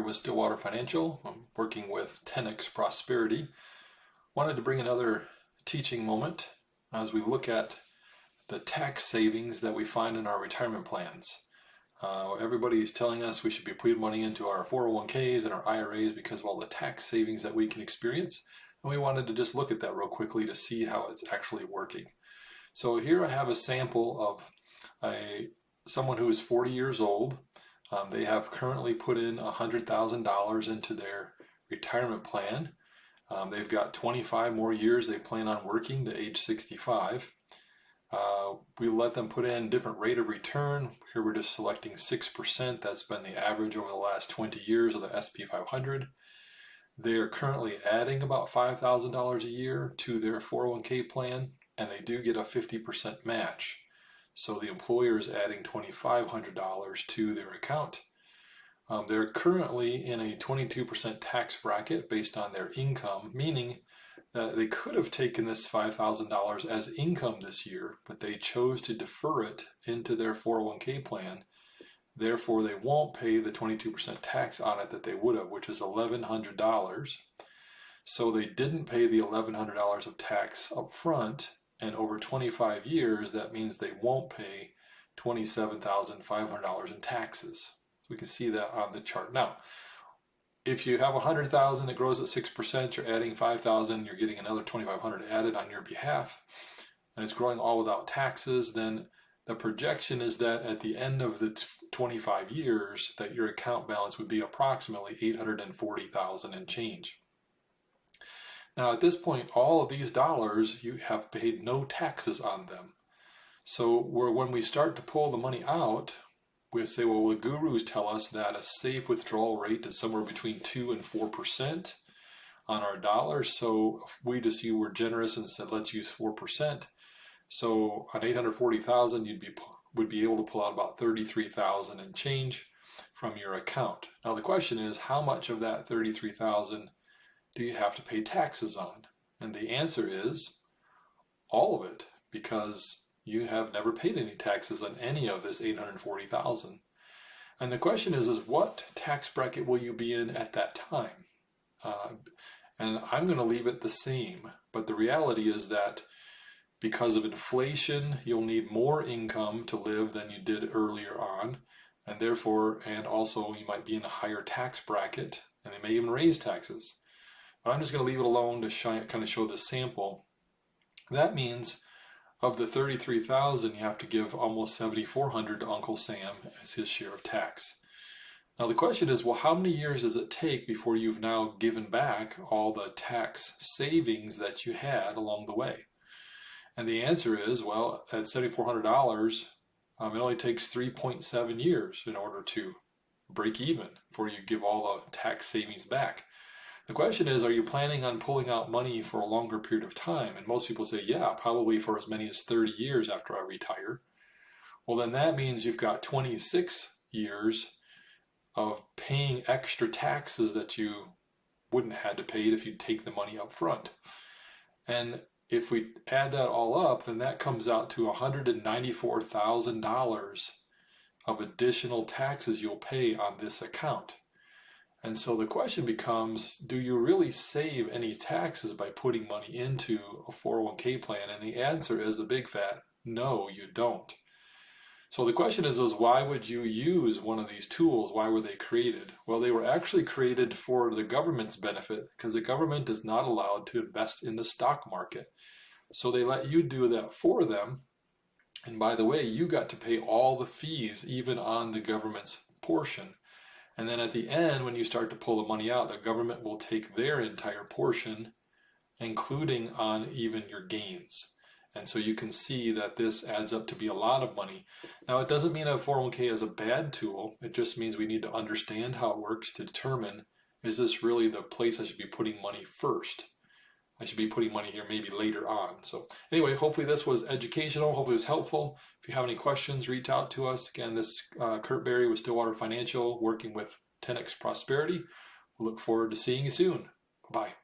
with Stillwater Financial. I'm working with 10x Prosperity. Wanted to bring another teaching moment as we look at the tax savings that we find in our retirement plans. Everybody's telling us we should be putting money into our 401ks and our IRAs because of all the tax savings that we can experience. And we wanted to just look at that real quickly to see how it's actually working. So here I have a sample of someone who is 40 years old. They have currently put in $100,000 into their retirement plan. They've got 25 more years they plan on working to age 65. We let them put in different rate of return. Here we're just selecting 6%. That's been the average over the last 20 years of the SP 500. They are currently adding about $5,000 a year to their 401k plan, and they do get a 50% match. So the employer is adding $2,500 to their account. They're currently in a 22% tax bracket based on their income, meaning that they could have taken this $5,000 as income this year, but they chose to defer it into their 401k plan. Therefore, they won't pay the 22% tax on it that they would have, which is $1,100. So they didn't pay the $1,100 of tax up front. And over 25 years, that means they won't pay $27,500 in taxes. We can see that on the chart. Now, if you have $100,000, it grows at 6%, you're adding $5,000, you're getting another $2,500 added on your behalf, and it's growing all without taxes, then the projection is that at the end of the 25 years, that your account balance would be approximately $840,000 and change. Now at this point, all of these dollars, you have paid no taxes on them. So when we start to pull the money out, we say, well, the gurus tell us that a safe withdrawal rate is somewhere between 2 and 4% on our dollars. So we just were generous and said, let's use 4%. So on $840,000, would be able to pull out about $33,000 and change from your account. Now the question is, how much of that $33,000 do you have to pay taxes on? And the answer is all of it, because you have never paid any taxes on any of this $840,000. And the question is what tax bracket will you be in at that time? And I'm going to leave it the same, but the reality is that because of inflation, you'll need more income to live than you did earlier on, and therefore, and also you might be in a higher tax bracket, and they may even raise taxes. But I'm just going to leave it alone to kind of show the sample. That means of the $33,000, you have to give almost $7,400 to Uncle Sam as his share of tax. Now the question is, well, how many years does it take before you've now given back all the tax savings that you had along the way? And the answer is, well, at $7,400, it only takes 3.7 years in order to break even before you give all the tax savings back. The question is, are you planning on pulling out money for a longer period of time? And most people say, yeah, probably for as many as 30 years after I retire. Well, then that means you've got 26 years of paying extra taxes that you wouldn't have had to pay if you take the money up front. And if we add that all up, then that comes out to $194,000 of additional taxes you'll pay on this account. And so the question becomes, do you really save any taxes by putting money into a 401k plan? And the answer is a big fat no, you don't. So the question is why would you use one of these tools? Why were they created? Well, they were actually created for the government's benefit, because the government is not allowed to invest in the stock market. So they let you do that for them. And by the way, you got to pay all the fees, even on the government's portion. And then at the end, when you start to pull the money out, the government will take their entire portion, including on even your gains. And so you can see that this adds up to be a lot of money. Now, it doesn't mean a 401k is a bad tool. It just means we need to understand how it works to determine, is this really the place I should be putting money first? I should be putting money here maybe later on. So anyway, hopefully this was educational. Hopefully it was helpful. If you have any questions, reach out to us. Again, this is Kurt Berry with Stillwater Financial, working with 10x Prosperity. We look forward to seeing you soon. Bye.